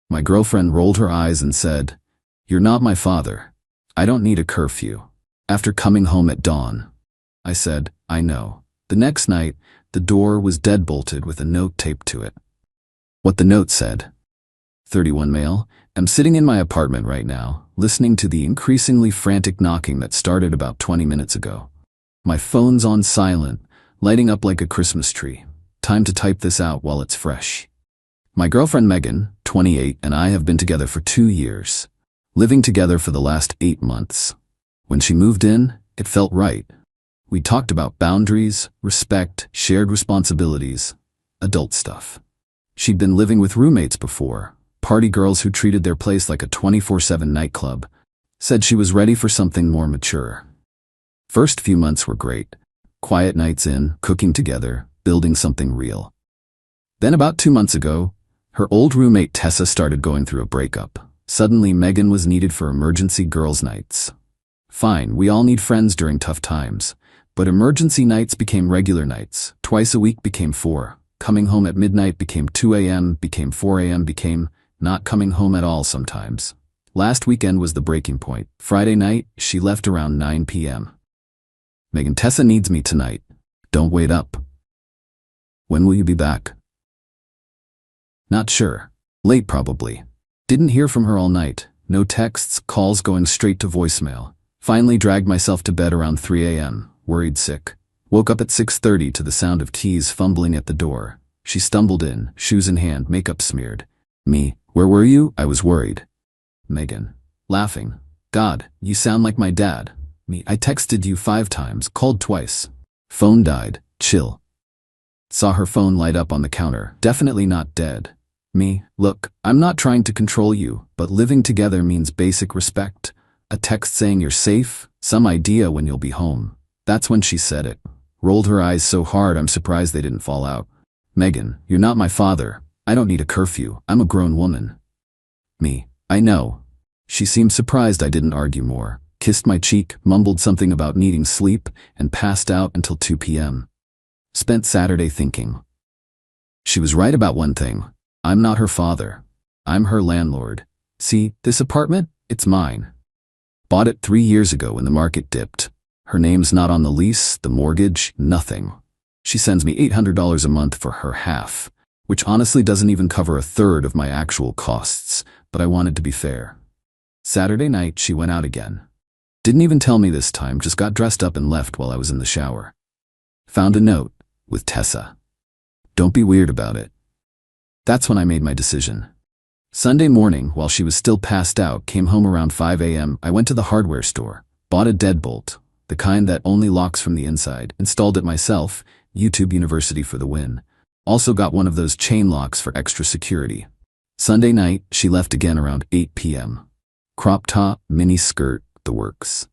My girlfriend rolled her eyes and said, "You're not my father. I don't need a curfew. After coming home at dawn." I said, "I know." The next night, the door was deadbolted with a note taped to it. What the note said: 31 male, am sitting in my apartment right now, listening to the increasingly frantic knocking that started about 20 minutes ago. My phone's on silent, lighting up like a Christmas tree. Time to type this out while it's fresh. My girlfriend Megan, 28, and I have been together for 2 years, living together for the last 8 months. When she moved in, it felt right. We talked about boundaries, respect, shared responsibilities, adult stuff. She'd been living with roommates before, party girls who treated their place like a 24/7 nightclub. Said she was ready for something more mature. First few months were great. Quiet nights in, cooking together, building something real. Then about 2 months ago, her old roommate Tessa started going through a breakup. Suddenly Megan was needed for emergency girls' nights. Fine, we all need friends during tough times, but emergency nights became regular nights. Twice a week became 4. Coming home at midnight became 2 a.m., became 4 a.m., became not coming home at all sometimes. Last weekend was the breaking point. Friday night, she left around 9 p.m. "Megan, Tessa needs me tonight. Don't wait up." "When will you be back?" "Not sure. Late probably." Didn't hear from her all night. No texts, calls going straight to voicemail. Finally dragged myself to bed around 3 a.m., worried sick. Woke up at 6:30 to the sound of keys fumbling at the door. She stumbled in, shoes in hand, makeup smeared. Me, "Where were you? I was worried." Megan, laughing, "God, you sound like my dad." Me, "I texted you 5 times, called twice." Phone died, chill. Saw her phone light up on the counter, definitely not dead. Me, "Look, I'm not trying to control you, but living together means basic respect. A text saying you're safe, some idea when you'll be home." That's when she said it. Rolled her eyes so hard I'm surprised they didn't fall out. "Megan, you're not my father. I don't need a curfew. I'm a grown woman." Me, "I know." She seemed surprised I didn't argue more. Kissed my cheek, mumbled something about needing sleep, and passed out until 2 p.m. Spent Saturday thinking. She was right about one thing. I'm not her father. I'm her landlord. See, this apartment? It's mine. Bought it 3 years ago when the market dipped. Her name's not on the lease, the mortgage, nothing. She sends me $800 a month for her half, which honestly doesn't even cover a third of my actual costs, but I wanted to be fair. Saturday night, she went out again. Didn't even tell me this time, just got dressed up and left while I was in the shower. Found a note with Tessa. "Don't be weird about it." That's when I made my decision. Sunday morning, while she was still passed out, came home around 5 a.m. I went to the hardware store, bought a deadbolt, the kind that only locks from the inside, installed it myself, YouTube University for the win. Also got one of those chain locks for extra security. Sunday night, she left again around 8 p.m. Crop top, mini skirt, the works.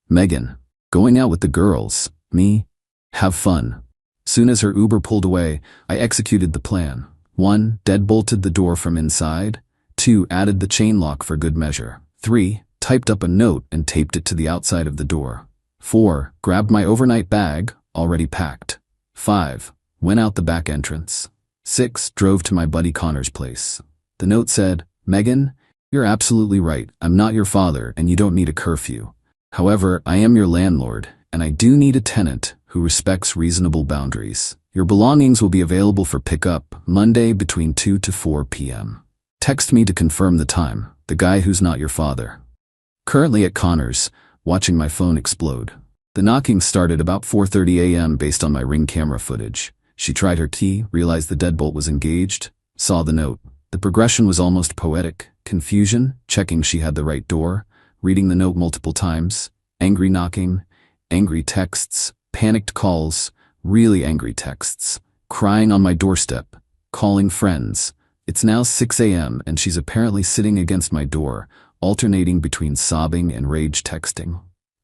Megan, going out with the girls. Me, have fun. Soon as her Uber pulled away, I executed the plan. 1, deadbolted the door from inside. 2, added the chain lock for good measure. 3, typed up a note and taped it to the outside of the door. 4, grabbed my overnight bag, already packed. 5, went out the back entrance. 6, drove to my buddy Connor's place. The note said, "Megan, you're absolutely right. I'm not your father and you don't need a curfew. However, I am your landlord, and I do need a tenant who respects reasonable boundaries. Your belongings will be available for pickup Monday between 2 to 4 p.m. Text me to confirm the time, the guy who's not your father." Currently at Connor's, watching my phone explode. The knocking started about 4:30 a.m. based on my Ring camera footage. She tried her key, realized the deadbolt was engaged, saw the note. The progression was almost poetic. Confusion, checking she had the right door, reading the note multiple times, angry knocking, angry texts, panicked calls, really angry texts, crying on my doorstep, calling friends. It's now 6 a.m. and she's apparently sitting against my door, alternating between sobbing and rage texting.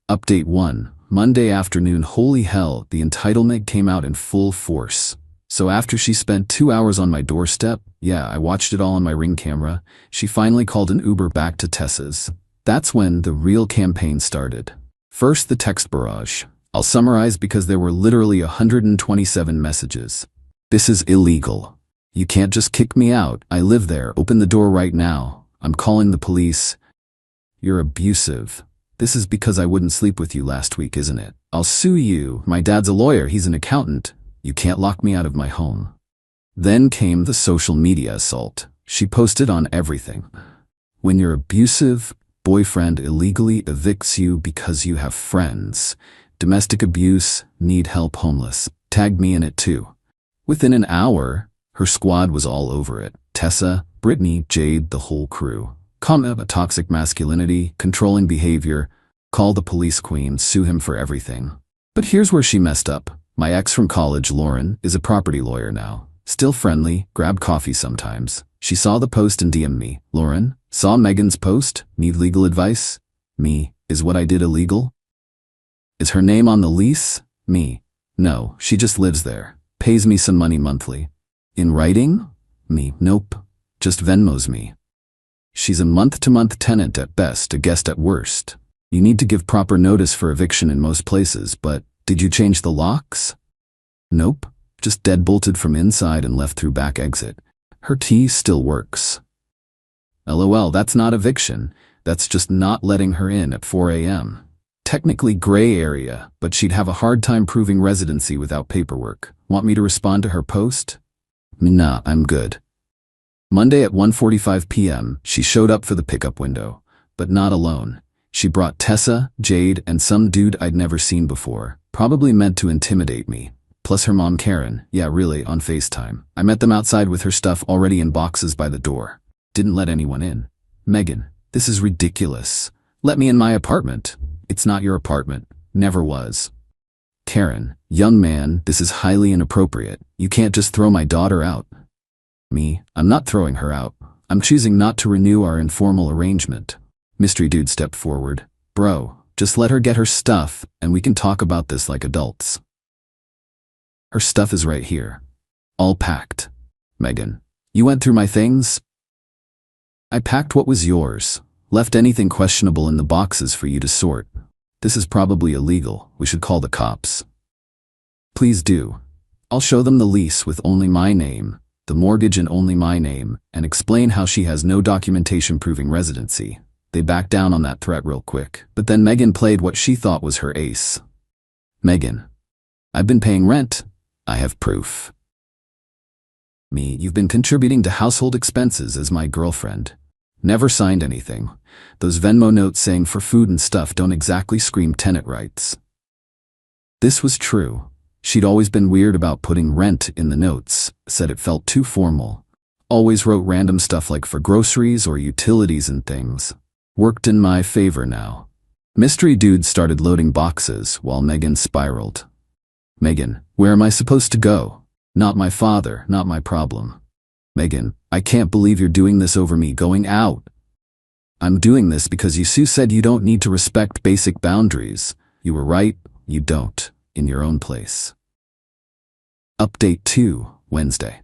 Update 1. Monday afternoon. Holy hell, the entitlement came out in full force. So after she spent 2 hours on my doorstep, yeah, I watched it all on my Ring camera, she finally called an Uber back to Tessa's. That's when the real campaign started. First, the text barrage. I'll summarize because there were literally 127 messages. "This is illegal. You can't just kick me out. I live there. Open the door right now. I'm calling the police. You're abusive. This is because I wouldn't sleep with you last week, isn't it? I'll sue you. My dad's a lawyer. He's an accountant. You can't lock me out of my home. Then came the social media assault. She posted on everything. When your abusive boyfriend illegally evicts you because you have friends. Domestic abuse, need help, homeless. Tagged me in it too. Within an hour, her squad was all over it. Tessa, Brittany, Jade, the whole crew. Comment, a toxic masculinity, controlling behavior. Call the police queen, sue him for everything. But here's where she messed up. My ex from college, Lauren, is a property lawyer now. Still friendly, grab coffee sometimes. She saw the post and DM'd me. Lauren, saw Megan's post? Need legal advice? Me, is what I did illegal? Is her name on the lease? Me. No, she just lives there. Pays me some money monthly. In writing? Me. Nope. Just Venmos me. She's a month-to-month tenant at best, a guest at worst. You need to give proper notice for eviction in most places, but did you change the locks? Nope. Just deadbolted from inside and left through back exit. Her key still works. LOL, that's not eviction. That's just not letting her in at 4 a.m. Technically gray area, but she'd have a hard time proving residency without paperwork. Want me to respond to her post? Nah, I'm good. Monday at 1:45 p.m., she showed up for the pickup window, but not alone. She brought Tessa, Jade, and some dude I'd never seen before, probably meant to intimidate me. Plus her mom Karen, yeah really, on FaceTime. I met them outside with her stuff already in boxes by the door. Didn't let anyone in. Megan, this is ridiculous. Let me in my apartment. It's not your apartment. Never was. Karen, young man, this is highly inappropriate. You can't just throw my daughter out. Me, I'm not throwing her out. I'm choosing not to renew our informal arrangement. Mystery dude stepped forward. Bro, just let her get her stuff, and we can talk about this like adults. Her stuff is right here. All packed. Megan, you went through my things? I packed what was yours. Left anything questionable in the boxes for you to sort. This is probably illegal. We should call the cops. Please do. I'll show them the lease with only my name, the mortgage in only my name, and explain how she has no documentation proving residency. They backed down on that threat real quick, but then Megan played what she thought was her ace. Megan, I've been paying rent. I have proof. Me, you've been contributing to household expenses as my girlfriend. Never signed anything. Those Venmo notes saying for food and stuff don't exactly scream tenant rights. This was true. She'd always been weird about putting rent in the notes, said it felt too formal. Always wrote random stuff like for groceries or utilities and things. Worked in my favor now. Mystery dude started loading boxes while Megan spiraled. Megan, where am I supposed to go? Not my father, not my problem. Megan, I can't believe you're doing this over me going out. I'm doing this because you said you don't need to respect basic boundaries. You were right, you don't, in your own place. Update 2, Wednesday.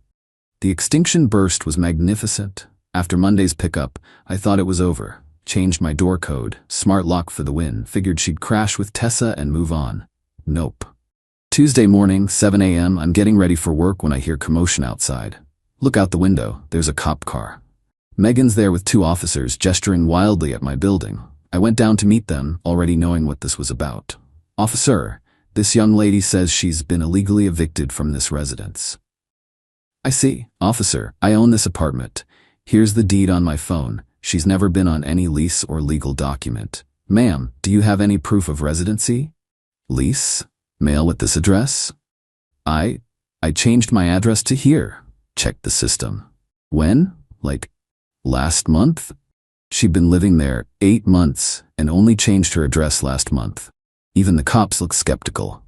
The extinction burst was magnificent. After Monday's pickup, I thought it was over. Changed my door code, smart lock for the win, figured she'd crash with Tessa and move on. Nope. Tuesday morning, 7 a.m., I'm getting ready for work when I hear commotion outside. Look out the window, there's a cop car. Megan's there with 2 officers gesturing wildly at my building. I went down to meet them, already knowing what this was about. Officer, this young lady says she's been illegally evicted from this residence. I see. Officer, I own this apartment. Here's the deed on my phone. She's never been on any lease or legal document. Ma'am, do you have any proof of residency? Lease? Mail with this address? I changed my address to here. Checked the system. When? Like, last month? She'd been living there 8 months and only changed her address last month. Even the cops looked skeptical.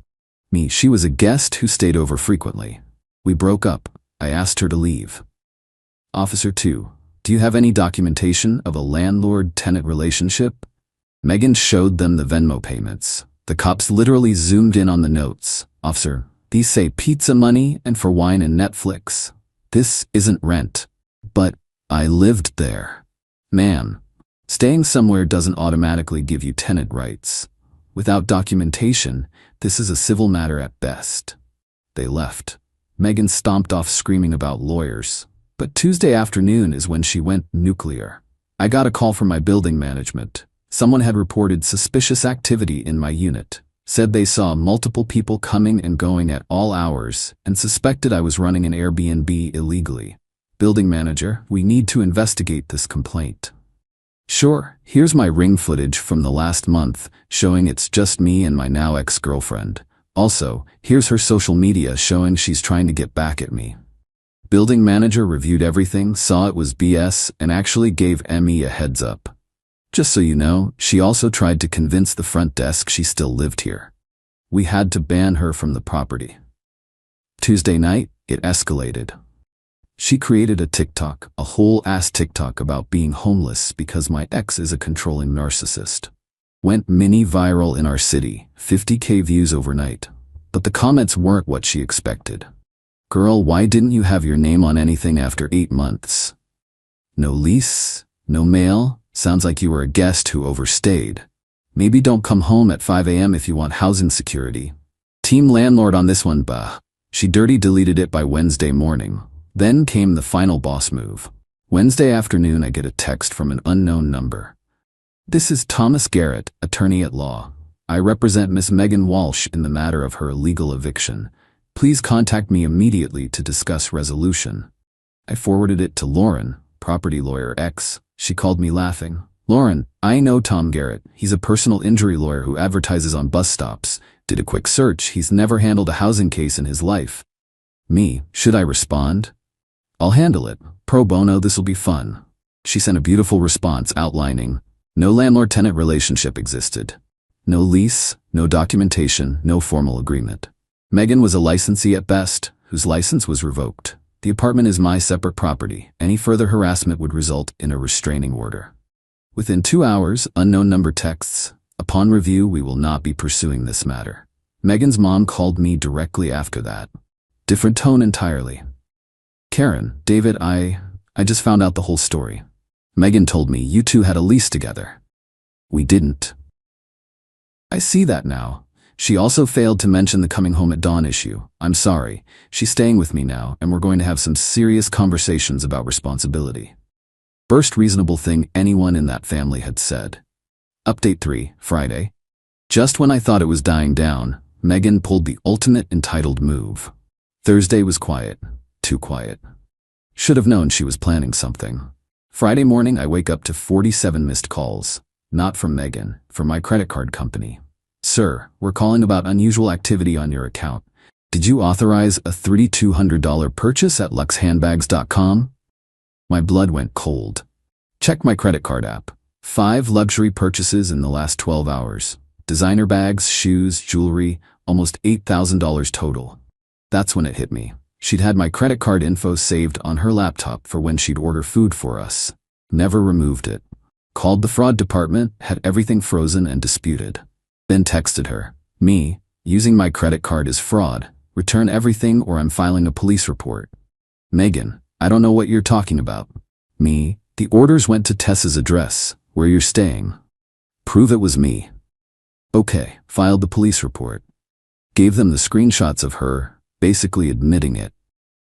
Me, she was a guest who stayed over frequently. We broke up. I asked her to leave. Officer 2, do you have any documentation of a landlord-tenant relationship? Megan showed them the Venmo payments. The cops literally zoomed in on the notes. Officer, these say pizza money and for wine and Netflix. This isn't rent. But I lived there. Ma'am, staying somewhere doesn't automatically give you tenant rights. Without documentation, this is a civil matter at best. They left. Megan stomped off screaming about lawyers. But Tuesday afternoon is when she went nuclear. I got a call from my building management. Someone had reported suspicious activity in my unit, said they saw multiple people coming and going at all hours, and suspected I was running an Airbnb illegally. Building manager, we need to investigate this complaint. Sure, here's my ring footage from the last month, showing it's just me and my now ex-girlfriend. Also, here's her social media showing she's trying to get back at me. Building manager reviewed everything, saw it was BS, and actually gave Emmy a heads up. Just so you know, she also tried to convince the front desk she still lived here. We had to ban her from the property. Tuesday night, it escalated. She created a TikTok, a whole-ass TikTok about being homeless because my ex is a controlling narcissist. Went mini viral in our city, 50K views overnight. But the comments weren't what she expected. Girl, why didn't you have your name on anything after 8 months? No lease, no mail, sounds like you were a guest who overstayed. Maybe don't come home at 5 a.m. if you want housing security. Team landlord on this one, bah. She dirty deleted it by Wednesday morning. Then came the final boss move. Wednesday afternoon, I get a text from an unknown number. This is Thomas Garrett, attorney at law. I represent Miss Megan Walsh in the matter of her illegal eviction. Please contact me immediately to discuss resolution. I forwarded it to Lauren, property lawyer X. She called me laughing. Lauren, I know Tom Garrett. He's a personal injury lawyer who advertises on bus stops. Did a quick search. He's never handled a housing case in his life. Me, should I respond? I'll handle it. Pro bono, this'll be fun. She sent a beautiful response outlining, no landlord-tenant relationship existed. No lease, no documentation, no formal agreement. Megan was a licensee at best, whose license was revoked. The apartment is my separate property. Any further harassment would result in a restraining order. Within 2 hours, unknown number texts. Upon review, we will not be pursuing this matter. Megan's mom called me directly after that. Different tone entirely. Karen, David, I just found out the whole story. Megan told me you two had a lease together. We didn't. I see that now. She also failed to mention the coming home at dawn issue. I'm sorry. She's staying with me now, and we're going to have some serious conversations about responsibility. First reasonable thing anyone in that family had said. Update 3, Friday. Just when I thought it was dying down, Megan pulled the ultimate entitled move. Thursday was quiet. Too quiet. Should have known she was planning something. Friday morning, I wake up to 47 missed calls. Not from Megan, from my credit card company. Sir, we're calling about unusual activity on your account. Did you authorize a $3,200 purchase at luxhandbags.com? My blood went cold. Check my credit card app. 5 luxury purchases in the last 12 hours. Designer bags, shoes, jewelry, almost $8,000 total. That's when it hit me. She'd had my credit card info saved on her laptop for when she'd order food for us. Never removed it. Called the fraud department, had everything frozen and disputed. Then texted her. Me, using my credit card is fraud. Return everything or I'm filing a police report. Megan, I don't know what you're talking about. Me, the orders went to Tessa's address, where you're staying. Prove it was me. Okay, filed the police report. Gave them the screenshots of her, basically admitting it.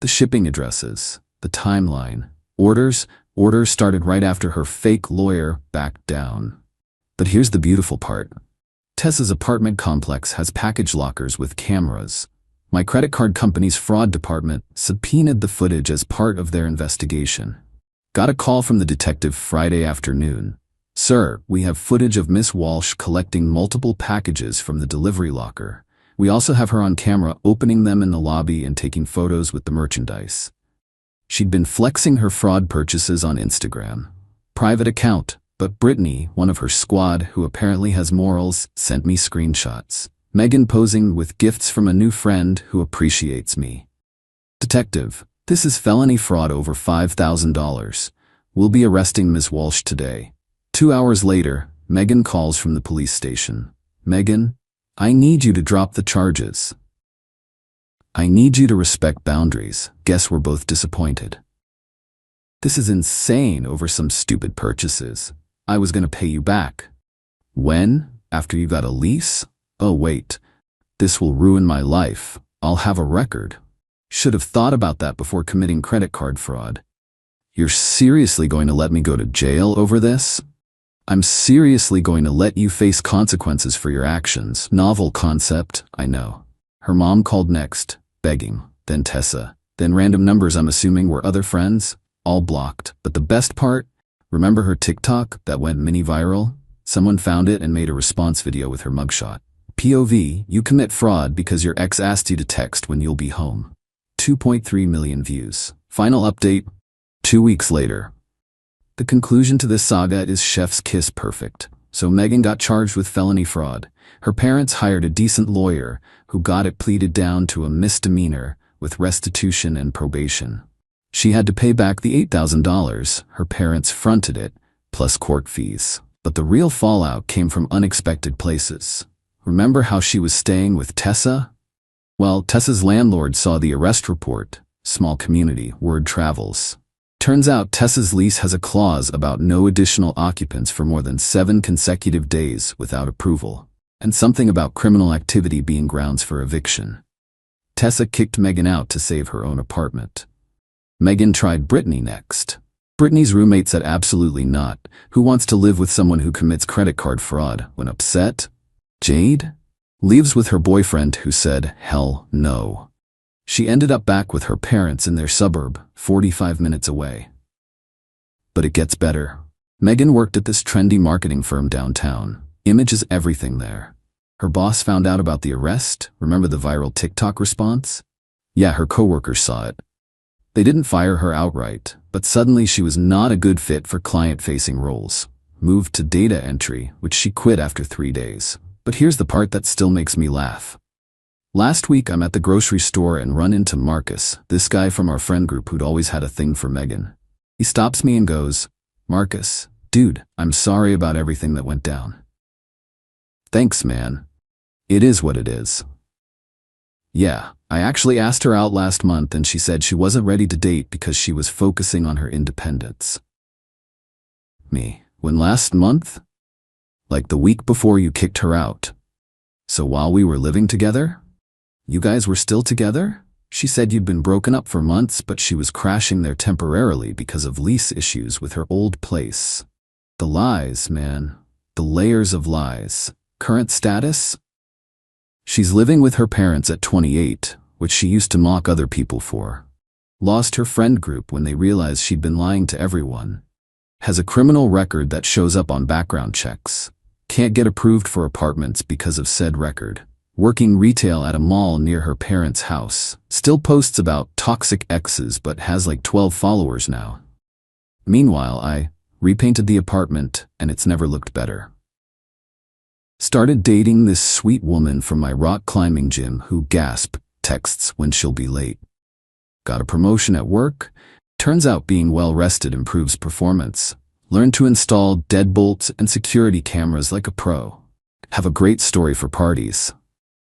The shipping addresses, the timeline. Orders started right after her fake lawyer backed down. But here's the beautiful part. Tessa's apartment complex has package lockers with cameras. My credit card company's fraud department subpoenaed the footage as part of their investigation. Got a call from the detective Friday afternoon. Sir, we have footage of Miss Walsh collecting multiple packages from the delivery locker. We also have her on camera opening them in the lobby and taking photos with the merchandise. She'd been flexing her fraud purchases on Instagram. Private account, but Brittany, one of her squad who apparently has morals, sent me screenshots. Megan posing with gifts from a new friend who appreciates me. Detective, this is felony fraud over $5,000. We'll be arresting Ms. Walsh today. 2 hours later, Megan calls from the police station. Megan, I need you to drop the charges. I need you to respect boundaries. Guess we're both disappointed. This is insane over some stupid purchases. I was gonna pay you back. When? After you got a lease? Oh wait. This will ruin my life. I'll have a record. Should have thought about that before committing credit card fraud. You're seriously going to let me go to jail over this? I'm seriously going to let you face consequences for your actions. Novel concept, I know. Her mom called next, begging, then Tessa, then random numbers I'm assuming were other friends, all blocked. But the best part, remember her TikTok that went mini viral? Someone found it and made a response video with her mugshot. POV, you commit fraud because your ex asked you to text when you'll be home. 2.3 million views. Final update, 2 weeks later. The conclusion to this saga is chef's kiss perfect. So Megan got charged with felony fraud. Her parents hired a decent lawyer who got it pleaded down to a misdemeanor with restitution and probation. She had to pay back the $8,000. Her parents fronted it, plus court fees. But the real fallout came from unexpected places. Remember how she was staying with Tessa? Well, Tessa's landlord saw the arrest report. Small community, word travels. Turns out Tessa's lease has a clause about no additional occupants for more than 7 consecutive days without approval, and something about criminal activity being grounds for eviction. Tessa kicked Megan out to save her own apartment. Megan tried Brittany next. Brittany's roommate said absolutely not. Who wants to live with someone who commits credit card fraud when upset? Jade leaves with her boyfriend who said, hell no. She ended up back with her parents in their suburb, 45 minutes away. But it gets better. Megan worked at this trendy marketing firm downtown. Image is everything there. Her boss found out about the arrest. Remember the viral TikTok response? Yeah, her coworkers saw it. They didn't fire her outright, but suddenly she was not a good fit for client-facing roles. Moved to data entry, which she quit after 3 days. But here's the part that still makes me laugh. Last week I'm at the grocery store and run into Marcus, this guy from our friend group who'd always had a thing for Megan. He stops me and goes, Marcus, dude, I'm sorry about everything that went down. Thanks, man. It is what it is. Yeah, I actually asked her out last month and she said she wasn't ready to date because she was focusing on her independence. Me, when last month? Like the week before you kicked her out. So while we were living together? You guys were still together? She said you'd been broken up for months, but she was crashing there temporarily because of lease issues with her old place. The lies, man. The layers of lies. Current status? She's living with her parents at 28, which she used to mock other people for. Lost her friend group when they realized she'd been lying to everyone. Has a criminal record that shows up on background checks. Can't get approved for apartments because of said record. Working retail at a mall near her parents' house. Still posts about toxic exes but has like 12 followers now. Meanwhile, I repainted the apartment and it's never looked better. Started dating this sweet woman from my rock climbing gym who texts when she'll be late. Got a promotion at work. Turns out being well rested improves performance. Learned to install deadbolts and security cameras like a pro. Have a great story for parties.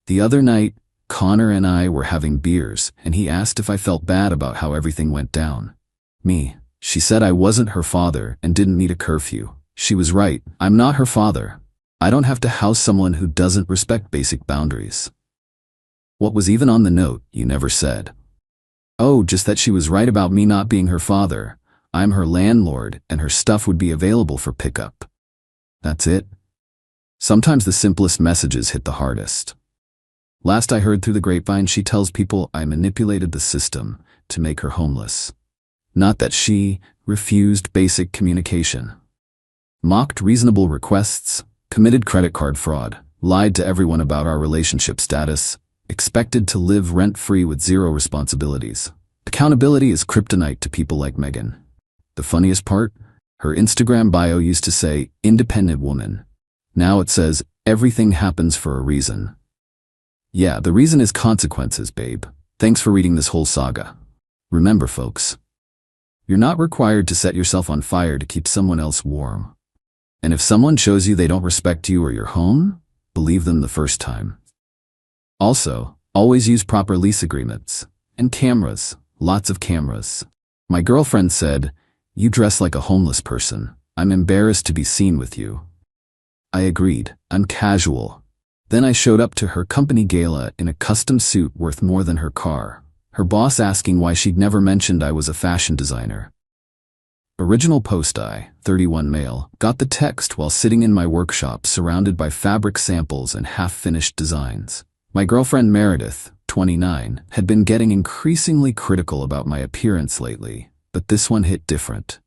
The other night, Connor and I were having beers, and he asked if I felt bad about how everything went down. She said I wasn't her father and didn't need a curfew. She was right, I'm not her father. I don't have to house someone who doesn't respect basic boundaries. What was even on the note, you never said. Oh, just that she was right about me not being her father. I'm her landlord, and her stuff would be available for pickup. That's it. Sometimes the simplest messages hit the hardest. Last I heard through the grapevine, she tells people I manipulated the system to make her homeless. Not that she refused basic communication. Mocked reasonable requests, committed credit card fraud, lied to everyone about our relationship status, expected to live rent-free with zero responsibilities. Accountability is kryptonite to people like Megan. The funniest part? Her Instagram bio used to say, independent woman. Now it says, everything happens for a reason. Yeah, the reason is consequences, babe. Thanks for reading this whole saga. Remember, folks, you're not required to set yourself on fire to keep someone else warm. And if someone shows you they don't respect you or your home, believe them the first time. Also, always use proper lease agreements. And cameras. Lots of cameras. My girlfriend said, you dress like a homeless person. I'm embarrassed to be seen with you. I agreed. I'm casual. Then I showed up to her company gala in a custom suit worth more than her car. Her boss asking why she'd never mentioned I was a fashion designer. Original post I, 31 male, got the text while sitting in my workshop surrounded by fabric samples and half-finished designs. My girlfriend Meredith, 29, had been getting increasingly critical about my appearance lately, but this one hit different.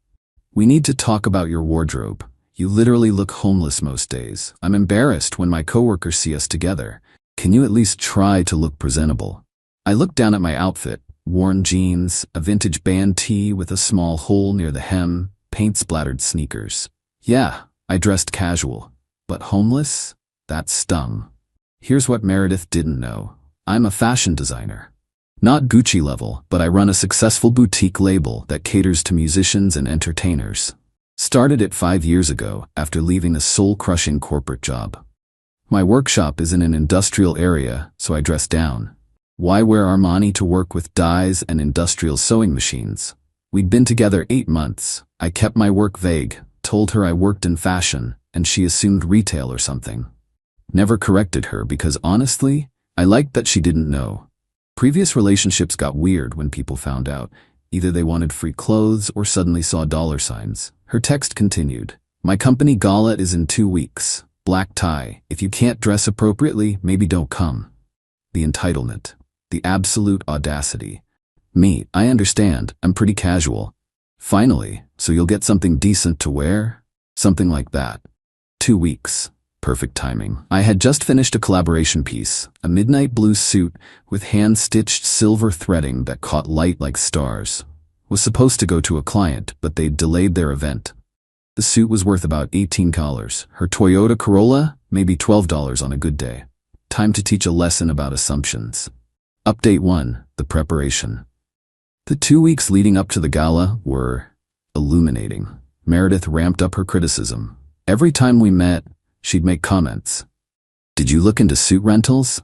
We need to talk about your wardrobe. You literally look homeless most days. I'm embarrassed when my coworkers see us together. Can you at least try to look presentable? I looked down at my outfit. Worn jeans, a vintage band tee with a small hole near the hem, paint-splattered sneakers. Yeah, I dressed casual. But homeless? That stung. Here's what Meredith didn't know. I'm a fashion designer. Not Gucci level, but I run a successful boutique label that caters to musicians and entertainers. Started it 5 years ago after leaving a soul-crushing corporate job. My workshop is in an industrial area, so I dress down. Why wear Armani to work with dyes and industrial sewing machines? We'd been together 8 months. I kept my work vague, told her I worked in fashion, and she assumed retail or something. Never corrected her because honestly, I liked that she didn't know. Previous relationships got weird when people found out. Either they wanted free clothes or suddenly saw dollar signs. Her text continued. My company gala is in 2 weeks. Black tie. If you can't dress appropriately, maybe don't come. The entitlement. The absolute audacity. Me, I understand, I'm pretty casual. Finally, so you'll get something decent to wear? Something like that. 2 weeks. Perfect timing. I had just finished a collaboration piece, a midnight blue suit with hand-stitched silver threading that caught light like stars. Was supposed to go to a client, but they'd delayed their event. The suit was worth about $18. Her Toyota Corolla, maybe $12 on a good day. Time to teach a lesson about assumptions. Update 1, the preparation. The 2 weeks leading up to the gala were illuminating. Meredith ramped up her criticism. Every time we met, she'd make comments. Did you look into suit rentals?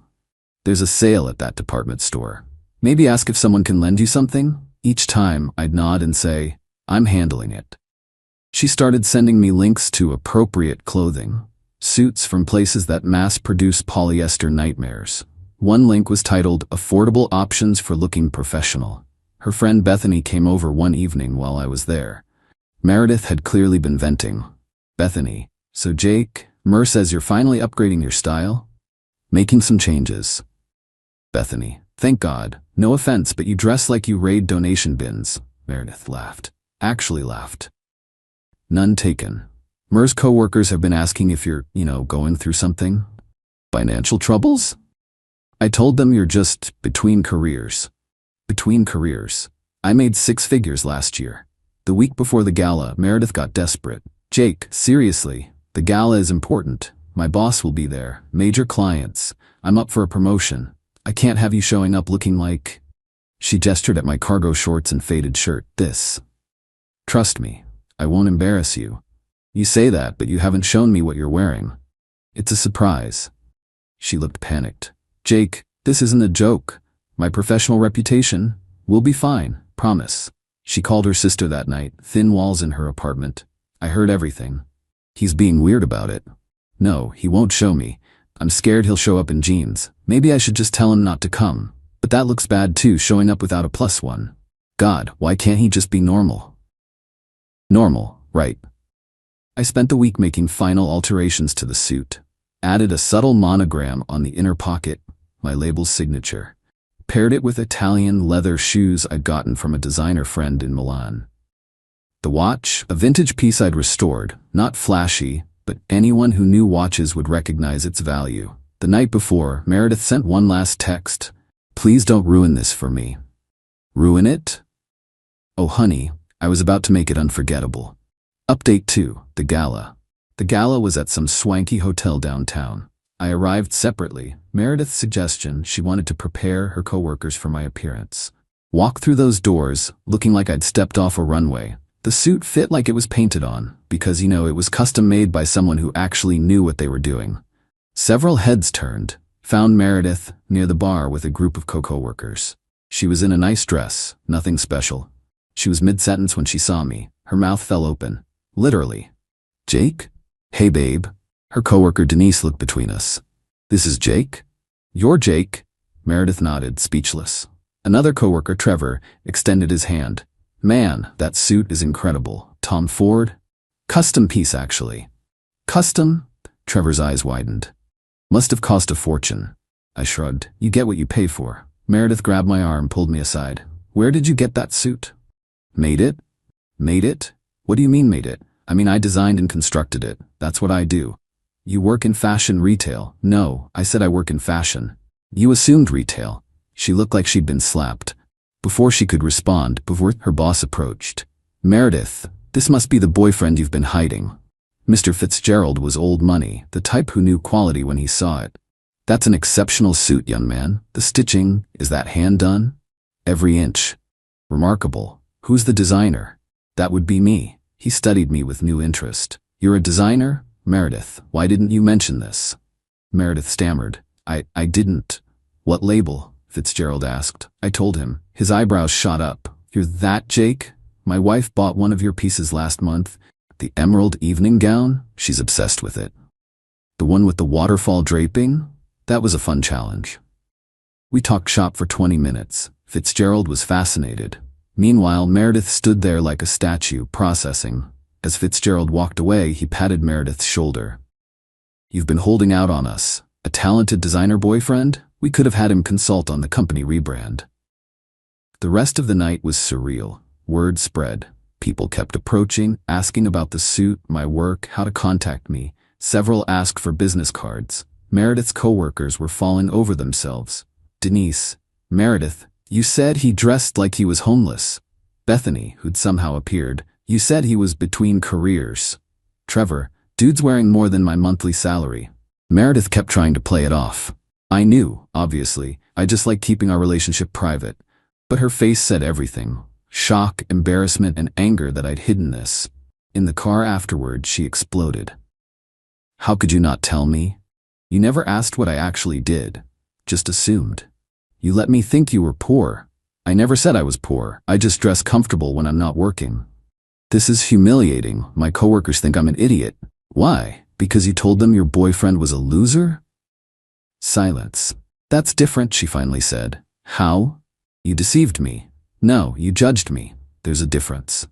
There's a sale at that department store. Maybe ask if someone can lend you something? Each time, I'd nod and say, I'm handling it. She started sending me links to appropriate clothing. Suits from places that mass-produce polyester nightmares. One link was titled, Affordable Options for Looking Professional. Her friend Bethany came over one evening while I was there. Meredith had clearly been venting. Bethany, so Jake, Mer says you're finally upgrading your style? Making some changes. Bethany, thank God. No offense, but you dress like you raid donation bins. Meredith laughed. Actually laughed. None taken. Mer's coworkers have been asking if you're, going through something. Financial troubles? I told them you're just between careers. Between careers. I made 6 figures last year. The week before the gala, Meredith got desperate. Jake, seriously, the gala is important. My boss will be there. Major clients. I'm up for a promotion. I can't have you showing up looking like... She gestured at my cargo shorts and faded shirt. This. Trust me, I won't embarrass you. You say that, but you haven't shown me what you're wearing. It's a surprise. She looked panicked. Jake, this isn't a joke. My professional reputation will be fine, promise. She called her sister that night, thin walls in her apartment. I heard everything. He's being weird about it. No, he won't show me. I'm scared he'll show up in jeans. Maybe I should just tell him not to come. But that looks bad too, showing up without a +1. God, why can't he just be normal? Normal, right. I spent the week making final alterations to the suit. Added a subtle monogram on the inner pocket, my label's signature. Paired it with Italian leather shoes I'd gotten from a designer friend in Milan. The watch, a vintage piece I'd restored, not flashy, but anyone who knew watches would recognize its value. The night before, Meredith sent one last text. Please don't ruin this for me. Ruin it? Oh honey, I was about to make it unforgettable. Update 2, the gala. The gala was at some swanky hotel downtown. I arrived separately. Meredith's suggestion she wanted to prepare her coworkers for my appearance. Walk through those doors, looking like I'd stepped off a runway. The suit fit like it was painted on, because it was custom made by someone who actually knew what they were doing. Several heads turned, found Meredith near the bar with a group of co-workers. She was in a nice dress, nothing special. She was mid-sentence when she saw me. Her mouth fell open. Literally. Jake? Hey babe. Her coworker Denise looked between us. This is Jake? You're Jake? Meredith nodded, speechless. Another coworker, Trevor, extended his hand. Man, that suit is incredible. Tom Ford? Custom piece, actually. Custom? Trevor's eyes widened. Must have cost a fortune. I shrugged. You get what you pay for. Meredith grabbed my arm, pulled me aside. Where did you get that suit? Made it? Made it? What do you mean made it? I mean, I designed and constructed it. That's what I do. You work in fashion retail. No, I said I work in fashion. You assumed retail. She looked like she'd been slapped. Before she could respond, before her boss approached. Meredith, this must be the boyfriend you've been hiding. Mr. Fitzgerald was old money, the type who knew quality when he saw it. That's an exceptional suit, young man. The stitching, is that hand done? Every inch. Remarkable. Who's the designer? That would be me. He studied me with new interest. You're a designer? Meredith, why didn't you mention this? Meredith stammered. I didn't. What label? Fitzgerald asked. I told him. His eyebrows shot up. You're that Jake? My wife bought one of your pieces last month. The emerald evening gown? She's obsessed with it. The one with the waterfall draping? That was a fun challenge. We talked shop for 20 minutes. Fitzgerald was fascinated. Meanwhile, Meredith stood there like a statue, processing. As Fitzgerald walked away, he patted Meredith's shoulder. You've been holding out on us. A talented designer boyfriend? We could have had him consult on the company rebrand. The rest of the night was surreal. Word spread. People kept approaching, asking about the suit, my work, how to contact me. Several asked for business cards. Meredith's coworkers were falling over themselves. Denise, Meredith, you said he dressed like he was homeless. Bethany, who'd somehow appeared, you said he was between careers. Trevor, dude's wearing more than my monthly salary. Meredith kept trying to play it off. I knew, obviously, I just like keeping our relationship private. But her face said everything. Shock, embarrassment, and anger that I'd hidden this. In the car afterward, she exploded. How could you not tell me? You never asked what I actually did. Just assumed. You let me think you were poor. I never said I was poor. I just dress comfortable when I'm not working. This is humiliating. My coworkers think I'm an idiot. Why? Because you told them your boyfriend was a loser? Silence. That's different, she finally said. How? You deceived me. No, you judged me. There's a difference.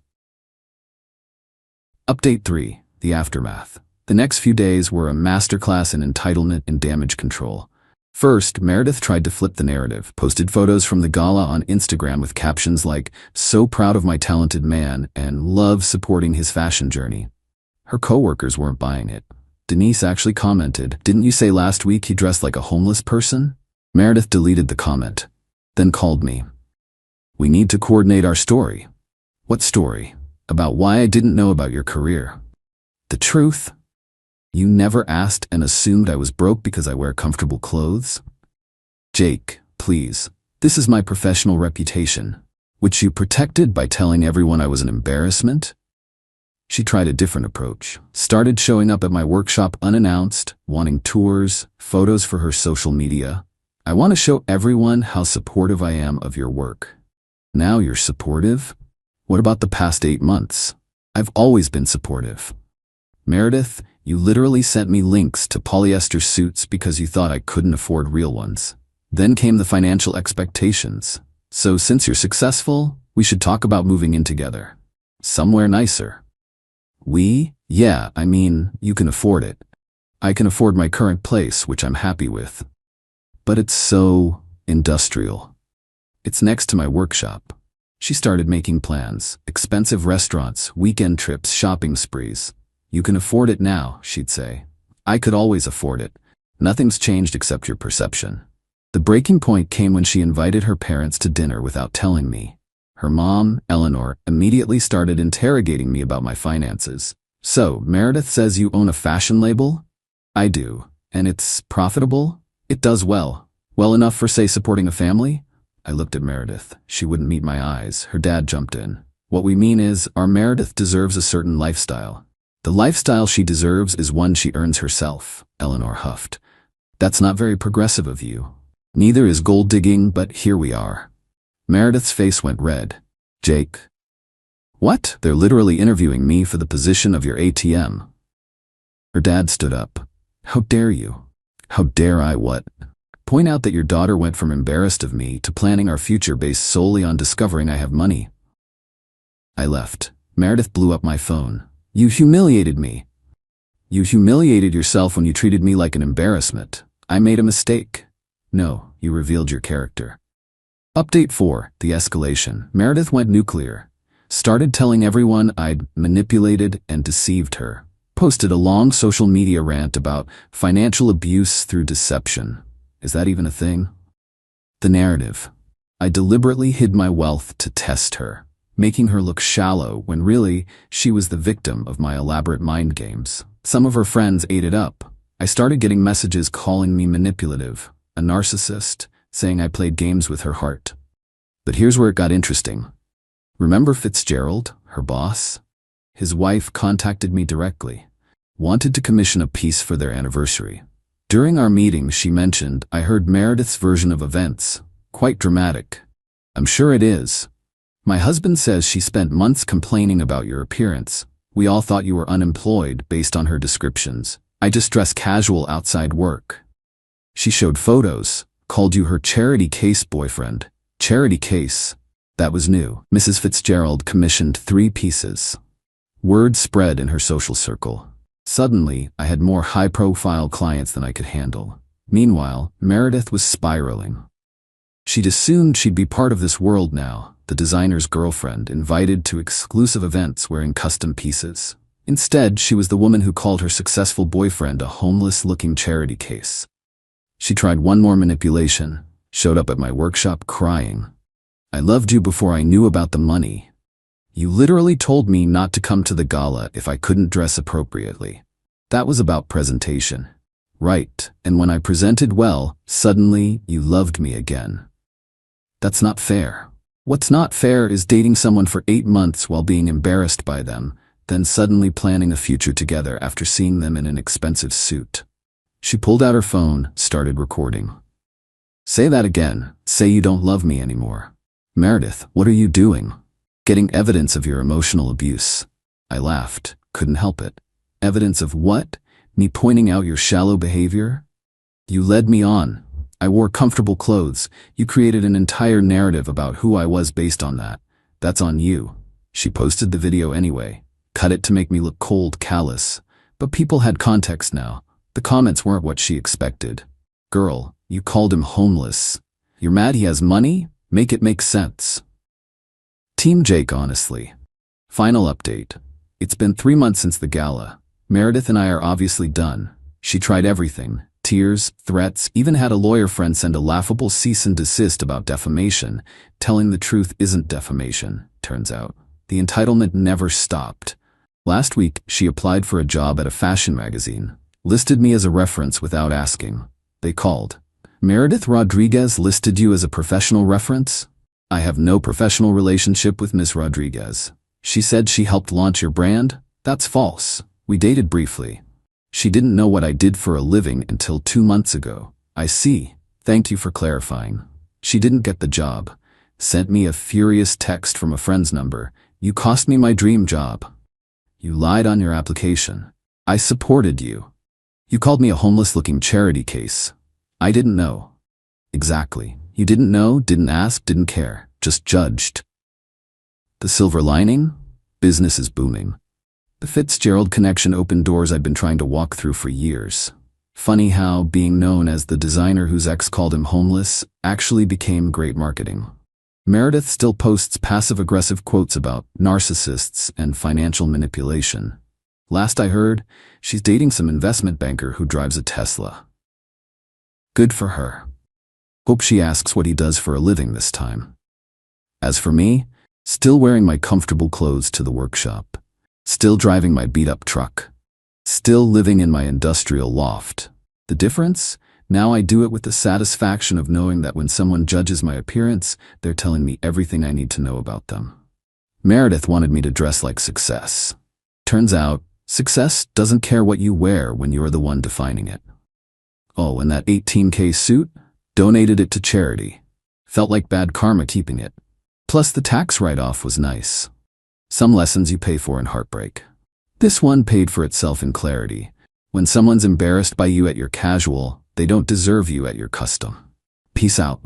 Update 3. The aftermath. The next few days were a masterclass in entitlement and damage control. First, Meredith tried to flip the narrative, posted photos from the gala on Instagram with captions like, "So proud of my talented man," and "Love supporting his fashion journey." Her coworkers weren't buying it. Denise actually commented, "Didn't you say last week he dressed like a homeless person?" Meredith deleted the comment, then called me. We need to coordinate our story. What story? About why I didn't know about your career. The truth? You never asked and assumed I was broke because I wear comfortable clothes? Jake, please. This is my professional reputation, which you protected by telling everyone I was an embarrassment? She tried a different approach. Started showing up at my workshop unannounced, wanting tours, photos for her social media. I want to show everyone how supportive I am of your work. Now you're supportive? What about the past 8 months? I've always been supportive. Meredith, you literally sent me links to polyester suits because you thought I couldn't afford real ones. Then came the financial expectations. So since you're successful, we should talk about moving in together. Somewhere nicer. Yeah, I mean, you can afford it. I can afford my current place, which I'm happy with. But it's so industrial. It's next to my workshop. She started making plans, expensive restaurants, weekend trips, shopping sprees. You can afford it now, she'd say. I could always afford it. Nothing's changed except your perception. The breaking point came when she invited her parents to dinner without telling me. Her mom, Eleanor, immediately started interrogating me about my finances. So, Meredith says you own a fashion label? I do. And it's profitable? It does well. Well enough for, say, supporting a family? I looked at Meredith. She wouldn't meet my eyes. Her dad jumped in. What we mean is, our Meredith deserves a certain lifestyle. The lifestyle she deserves is one she earns herself, Eleanor huffed. That's not very progressive of you. Neither is gold digging, but here we are. Meredith's face went red. Jake. What? They're literally interviewing me for the position of your ATM. Her dad stood up. How dare you? How dare I what? Point out that your daughter went from embarrassed of me to planning our future based solely on discovering I have money. I left. Meredith blew up my phone. You humiliated me. You humiliated yourself when you treated me like an embarrassment. I made a mistake. No, you revealed your character. Update 4, the escalation. Meredith went nuclear. Started telling everyone I'd manipulated and deceived her. Posted a long social media rant about financial abuse through deception. Is that even a thing? The narrative. I deliberately hid my wealth to test her, making her look shallow when really she was the victim of my elaborate mind games. Some of her friends ate it up. I started getting messages calling me manipulative, a narcissist, saying I played games with her heart. But here's where it got interesting. Remember Fitzgerald, her boss? His wife contacted me directly. Wanted to commission a piece for their anniversary. During our meeting, she mentioned I heard Meredith's version of events. Quite dramatic. I'm sure it is. My husband says she spent months complaining about your appearance. We all thought you were unemployed based on her descriptions. I just dress casual outside work. She showed photos, called you her charity case boyfriend. Charity case. That was new. Mrs. Fitzgerald commissioned 3 pieces. Word spread in her social circle. Suddenly, I had more high-profile clients than I could handle. Meanwhile, Meredith was spiraling. She'd assumed she'd be part of this world now, the designer's girlfriend, invited to exclusive events wearing custom pieces. Instead, she was the woman who called her successful boyfriend a homeless-looking charity case. She tried one more manipulation, showed up at my workshop crying. I loved you before I knew about the money. You literally told me not to come to the gala if I couldn't dress appropriately. That was about presentation. Right, and when I presented well, suddenly you loved me again. That's not fair. What's not fair is dating someone for 8 months while being embarrassed by them, then suddenly planning a future together after seeing them in an expensive suit. She pulled out her phone, started recording. Say that again. Say you don't love me anymore. Meredith, what are you doing? Getting evidence of your emotional abuse. I laughed, couldn't help it. Evidence of what? Me pointing out your shallow behavior? You led me on. I wore comfortable clothes. You created an entire narrative about who I was based on that. That's on you. She posted the video anyway. Cut it to make me look cold, callous. But people had context now. The comments weren't what she expected. Girl, you called him homeless. You're mad he has money? Make it make sense. Team Jake, honestly. Final update. It's been 3 months since the gala. Meredith and I are obviously done. She tried everything. Tears, threats, even had a lawyer friend send a laughable cease and desist about defamation. Telling the truth isn't defamation, turns out. The entitlement never stopped. Last week, she applied for a job at a fashion magazine. Listed me as a reference without asking. They called. Meredith Rodriguez listed you as a professional reference? I have no professional relationship with Miss Rodriguez. She said she helped launch your brand? That's false. We dated briefly. She didn't know what I did for a living until 2 months ago. I see. Thank you for clarifying. She didn't get the job. Sent me a furious text from a friend's number. You cost me my dream job. You lied on your application. I supported you. You called me a homeless-looking charity case. I didn't know. Exactly. You didn't know, didn't ask, didn't care. Just judged. The silver lining? Business is booming. The Fitzgerald connection opened doors I'd been trying to walk through for years. Funny how being known as the designer whose ex called him homeless actually became great marketing. Meredith still posts passive-aggressive quotes about narcissists and financial manipulation. Last I heard, she's dating some investment banker who drives a Tesla. Good for her. Hope she asks what he does for a living this time. As for me, still wearing my comfortable clothes to the workshop. Still driving my beat-up truck. Still living in my industrial loft. The difference? Now I do it with the satisfaction of knowing that when someone judges my appearance, they're telling me everything I need to know about them. Meredith wanted me to dress like success. Turns out, success doesn't care what you wear when you're the one defining it. Oh, and that 18K suit? Donated it to charity. Felt like bad karma keeping it. Plus the tax write-off was nice. Some lessons you pay for in heartbreak. This one paid for itself in clarity. When someone's embarrassed by you at your casual, They don't deserve you at your custom. Peace out.